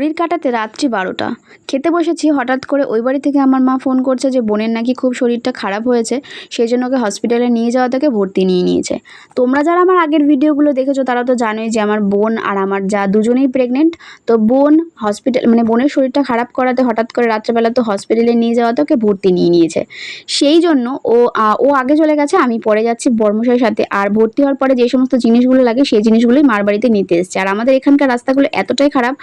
ঘড়ির কাঁটাতে রাত্রি 12টা। খেতে বসেছি, হঠাৎ করে ওই বাড়ি থেকে আমার মা ফোন করছে যে বোনের নাকি খুব শরীরটা খারাপ হয়েছে, সেই জন্য ওকে হসপিটালে নিয়ে যাওয়া থেকে ভর্তি নিয়ে নিয়েছে। তোমরা যারা আমার আগের ভিডিওগুলো দেখেছো তারা তো জানোই যে আমার বোন আর আমার যা দুজনেই প্রেগনেন্ট। তো বোন বোনের শরীরটা খারাপ করাতে হঠাৎ করে রাত্রেবেলা তো হসপিটালে নিয়ে যাওয়াতে ওকে ভর্তি নিয়ে নিয়েছে। সেই জন্য ও আগে চলে গেছে, আমি পরে যাচ্ছি বর্মশাইয়ের সাথে। আর ভর্তি হওয়ার পরে যে সমস্ত জিনিসগুলো লাগে সেই জিনিসগুলোই মার বাড়িতে নিতে এসছে। আর আমাদের এখানকার রাস্তাগুলো এতটাই খারাপ,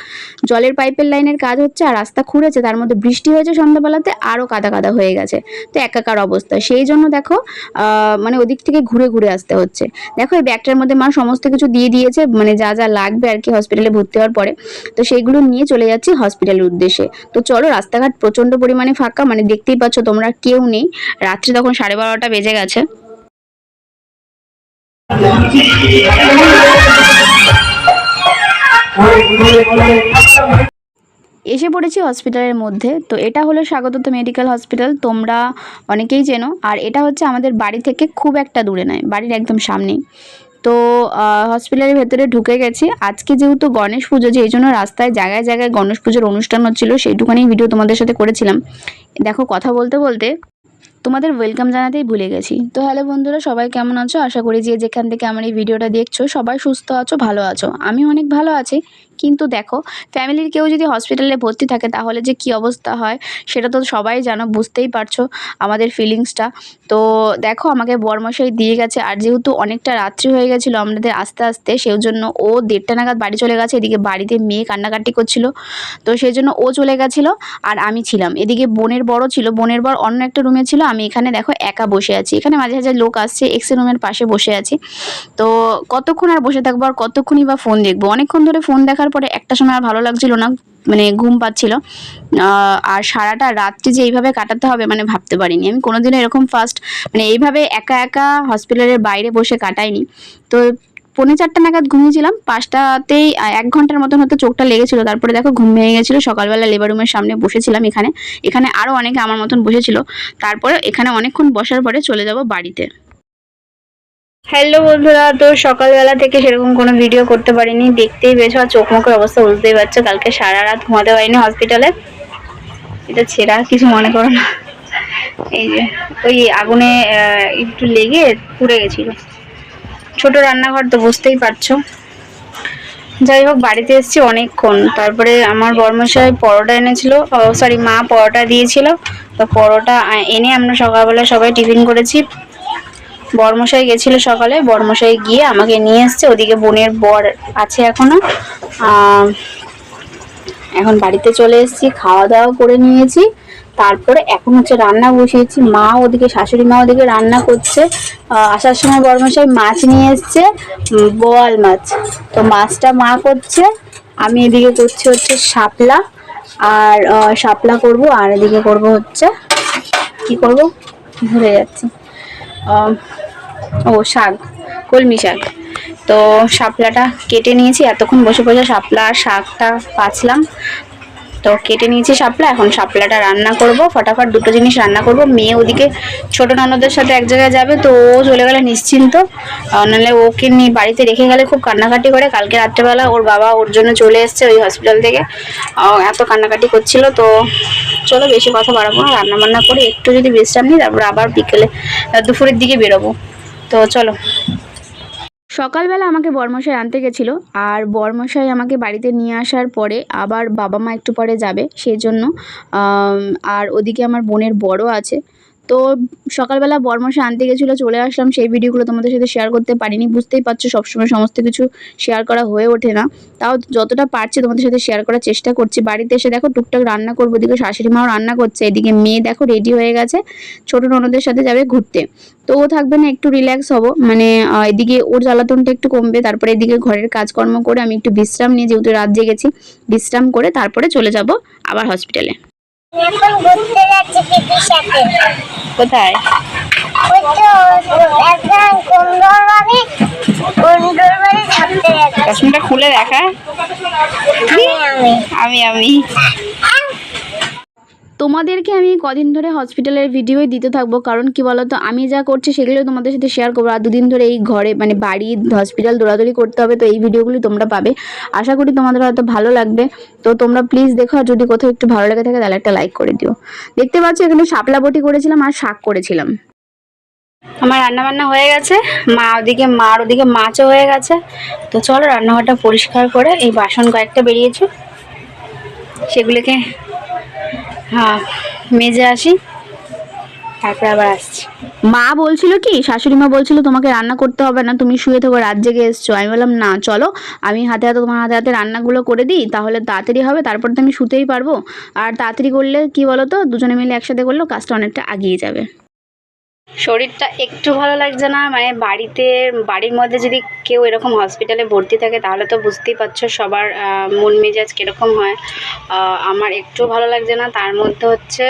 জলের পাইপের লাইনের কাজ হচ্ছে আর রাস্তা খুঁড়েছে, তার মধ্যে বৃষ্টি হয়েছে সন্ধ্যাবেলাতে, আরও কাদা কাদা হয়ে গেছে। তো একাকার অবস্থা, সেই জন্য দেখো মানে ওদিক থেকে ঘুরে ঘুরে আসতে হচ্ছে। দেখো এই ব্যাগটার মধ্যে মা সমস্ত কিছু দিয়ে দিয়েছে, মানে যা যা লাগবে আর কি হসপিটালে ভর্তি হওয়ার পরে। তো সেইগুলো নিয়ে চলে যাচ্ছি হসপিটালের উদ্দেশ্যে। তো চলো, রাস্তাঘাট প্রচন্ড পরিমাণে ফাঁকা, মানে দেখতেই পাচ্ছ তোমরা, কেউ নেই। রাত্রি তখন 12:30টা বেজে গেছে। এসে পড়েছি হসপিটালের মধ্যে। তো এটা হলো স্বাগতত মেডিকেল হসপিটাল, তোমরা অনেকেই চেনো। আর এটা হচ্ছে আমাদের বাড়ি থেকে খুব একটা দূরে নয়, বাড়ির একদম সামনেই। তো হসপিটালের ভেতরে ঢুকে গেছি। আজকে যেহেতু গণেশ পুজো, যে এই জন্য রাস্তায় জায়গায় জায়গায় গণেশ পুজোর অনুষ্ঠান হচ্ছিলো, সেইটুখানি ভিডিও তোমাদের সাথে করেছিলাম। দেখো কথা বলতে বলতে তোমাদের ওয়েলকাম জানাতেই ভুলে গেছি। তো হ্যালো বন্ধুরা, সবাই কেমন আছো? আশা করি যে যেখান থেকে আমার এই ভিডিওটা দেখছো সবাই সুস্থ আছো, ভালো আছো। আমি অনেক ভালো আছি। কিন্তু দেখো, ফ্যামিলির কেউ যদি হসপিটালে ভর্তি থাকে তাহলে যে কি অবস্থা হয় সেটা তো সবাই জানো, বুঝতেই পারছো আমাদের ফিলিংসটা। তো দেখো, আমাকে বরমশাই দিয়ে গেছে। আর যেহেতু অনেকটা রাত্রি হয়ে গেছিলো আমাদের আস্তে আস্তে, সেই জন্য ও 1:30টা নাগাদ বাড়ি চলে গেছে। এদিকে বাড়িতে মেয়ে কান্নাকাটি করছিল, তো সেই জন্য ও চলে গেছিলো আর আমি ছিলাম। এদিকে বোনের বড় ছিল, বোনের বর অন্য একটা রুমে ছিল, আমি এখানে দেখো একা বসে আছি। এখানে মাঝে মাঝে লোক আসছে, এক্স রুমের পাশে বসে আছি। তো কতক্ষণ আর বসে থাকবো, আর কতক্ষণই বা ফোন দেখবো। অনেকক্ষণ ধরে ফোন দেখার পরে একটা সময় আর ভালো লাগছিল না, মানে ঘুম পাচ্ছিল। আর সারাটা রাত্রি যে এইভাবে কাটাতে হবে মানে ভাবতে পারিনি। আমি কোনোদিনও এরকম ফার্স্ট মানে এইভাবে একা একা হসপিটালের বাইরে বসে কাটাইনি। তো 3:45 নাগাদ ঘুমিয়েছিলাম, 5টাতেই 1 ঘন্টার মতন হয়তো চোখটা লেগেছিল। তারপরে দেখো ঘুম ভেঙে গেছিলো। সকালবেলা লেবার রুমের সামনে বসেছিলাম, এখানে আরও অনেকে আমার মতন বসেছিল। তারপরে এখানে অনেকক্ষণ বসার পরে চলে যাব বাড়িতে। হ্যালো বন্ধুরা, তো সকালবেলা থেকে সেরকম কোনো ভিডিও করতে পারিনি, দেখতেই পেয়েছো। আর চোখ মুখের অবস্থা বুঝতেই পারছো, কালকে সারা রাত ঘুমাতে পারিনি হসপিটালে। এটা ছেঁড়া, কিছু মনে করো না। এই যে ওই আগুনে একটু লেগে পুড়ে গেছিল। ছোট রান্নাঘর তো বুঝতেই পারছো। যাই হোক, বাড়িতে এসেছি অনেকক্ষণ। তারপরে আমার বরমশাই পরোটা এনেছিল, মা পরোটা দিয়েছিল। তো পরোটা এনে আমরা সকালবেলা সবাই টিফিন করেছি। বরমশাই গেছিল সকালে, বরমশাই গিয়ে আমাকে নিয়ে এসছে। ওদিকে বোনের বর আছে এখনো। এখন বাড়িতে চলে এসেছি, খাওয়া দাওয়া করে নিয়েছি। তারপরে এখন হচ্ছে রান্না বসিয়েছি। মা ওদিকে, শাশুড়ি মা ওদিকে রান্না করছে। আসার সময় বরমশাই মাছ নিয়ে এসছে, বোয়াল মাছ। তো মাছটা মা করছে, আমি এদিকে করছি হচ্ছে শাপলা। আর শাপলা করব, আর এদিকে করব হচ্ছে কি করব ভুলে যাচ্ছি, শাক, কলমি শাক। তো শাপলাটা কেটে নিয়েছি, এতক্ষণ বসে বসে শাপলা আর শাকটা বাছলাম। তো কেটে নিয়েছি শাপলা, এখন শাপলাটা রান্না করব। ফটাফট দুটো জিনিস রান্না করব। মেয়ে ওদিকে ছোট ননদের সাথে এক জায়গায় যাবে, তো ও চলে গেলে নিশ্চিন্ত। নাহলে ওকে নিয়ে বাড়িতে রেখে গেলে খুব কান্নাকাটি করে। কালকে রাত্রেবেলা ওর বাবা ওর জন্য চলে এসছে ওই হসপিটাল থেকে, এত কান্নাকাটি করছিল। তো চলো, বেশি কথা বাড়াবো না, রান্না বান্না করে একটু যদি বিশ্রাম নিই, তারপর আবার বিকেলে দুপুরের দিকে বেরোবো। তো চলো। সকালবেলা আমাকে বরমশাই আনতে গেছিলো, আর বরমশাই আমাকে বাড়িতে নিয়ে আসার পরে আবার বাবা মা একটু পরে যাবে, সেই জন্য। আর ওদিকে আমার বোনের বড় আছে। তো সকালবেলা বরমশাই আনতে গেছিলো, চলে আসলাম। সেই ভিডিওগুলো তোমাদের সাথে শেয়ার করতে পারিনি, বুঝতেই পারছো সবসময় সমস্ত কিছু শেয়ার করা হয়ে ওঠে না। তাও যতটা পারছি তোমাদের সাথে শেয়ার করার চেষ্টা করছি। বাড়িতে এসে দেখো টুকটাক রান্না করবো, এদিকে শাশুড়ি মাও রান্না করছে, এদিকে মেয়ে দেখো রেডি হয়ে গেছে, ছোট ননদের সাথে যাবে ঘুরতে। তো ও থাকবে না, একটু রিল্যাক্স হবো, মানে এদিকে ওর জ্বালাতনটা একটু কমবে। তারপরে এদিকে ঘরের কাজকর্ম করে আমি একটু বিশ্রাম নিয়ে, যেহেতু রাত জেগেছি, বিশ্রাম করে তারপরে চলে যাব আবার হসপিটালে। এখন ঘুরতে যাচ্ছি পিপির সাথে। কোথায়? ওই তো একদম কোন্ডরবাড়ি ঘুরতে যাচ্ছি। চশমাটা খুলে দেখা। আমি তোমাদেরকে আমি কদিন ধরে হসপিটালের ভিডিওই দিতে থাকবো, কারণ কি বলতো, আমি যা করছি সেগুলো তোমাদের সাথে শেয়ার করবো। আর দুদিন ধরে এই ঘরে মানে বাড়ি হসপিটাল দৌড়াদৌড়ি করতে হবে, তো এই ভিডিওগুলি তোমরা পাবে। আশা করি তোমাদের হয়তো ভালো লাগবে। তো তোমরা প্লিজ দেখো, আর যদি কোথাও একটু ভালো লেগে থাকে তাহলে একটা লাইক করে দিও। দেখতে পাচ্ছ এখানে শাপলা বটি করেছিলাম আর শাক করেছিলাম। আমার রান্না বান্না হয়ে গেছে, মার ওদিকে মাছও হয়ে গেছে। তো চলো রান্নাঘরটা পরিষ্কার করে, এই বাসন কয়েকটা বেরিয়েছে সেগুলোকে মেজে আসি, তারপরে আবার আসছি। মা বলছিল কি, শাশুড়ি মা বলছিল তোমাকে রান্না করতে হবে না, তুমি শুয়ে থাকো, রাত জেগে এসছো। আমি বললাম না, চলো আমি হাতে হাতে তোমার হাতে হাতে রান্নাগুলো করে দিই, তাহলে তাড়াতাড়ি হবে, তারপর তো আমি শুতেই পারবো। আর তাড়াতাড়ি করলে কি বলো তো, দুজনে মিলে একসাথে করলেও কাজটা অনেকটা এগিয়ে যাবে। শরীরটা একটু ভালো লাগছে না, মানে বাড়ির মধ্যে যদি কেউ এরকম হসপিটালে ভর্তি থাকে তাহলে তো বুঝতেই পারছো সবার মন মেজাজ কীরকম হয়। আমার একটু ভালো লাগছে না, তার মধ্যে হচ্ছে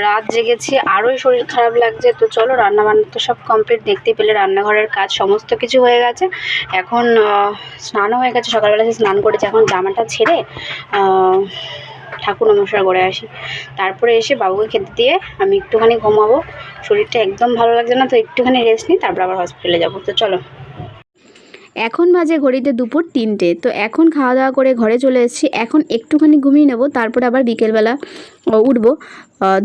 রাত জেগেছি, আরোই শরীর খারাপ লাগছে। তো চলো রান্নাবান্না তো সব কমপ্লিট, দেখতে পেলে রান্নাঘরের কাজ সমস্ত কিছু হয়ে গেছে। এখন স্নানও হয়ে গেছে, সকালবেলা স্নান করেছি। এখন জামাটা ছেড়ে ঠাকুর নমস্কার করে আসি, তারপরে এসে বাবুকে খেতে দিয়ে আমি একটুখানি ঘুমাবো। শরীরটা একদম ভালো লাগছে না, তো একটুখানি রেস্ট নিই, তারপর আবার হসপিটালে যাবো। তো চলো। এখন বাজে ঘড়িতে দুপুর 3টে। তো এখন খাওয়া দাওয়া করে ঘরে চলে এসেছি, এখন একটুখানি ঘুমিয়ে নেবো, তারপরে আবার বিকেলবেলা উঠবো।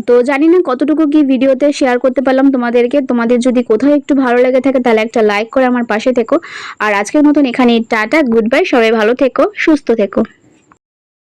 তো জানি না কতটুকু কি ভিডিওতে শেয়ার করতে পারলাম তোমাদেরকে। তোমাদের যদি কোথাও একটু ভালো লেগে থাকে তাহলে একটা লাইক করে আমার পাশে থেকো। আর আজকের মতন এখানে টাটা, গুড বাই, সবাই ভালো থেকো, সুস্থ থেকো।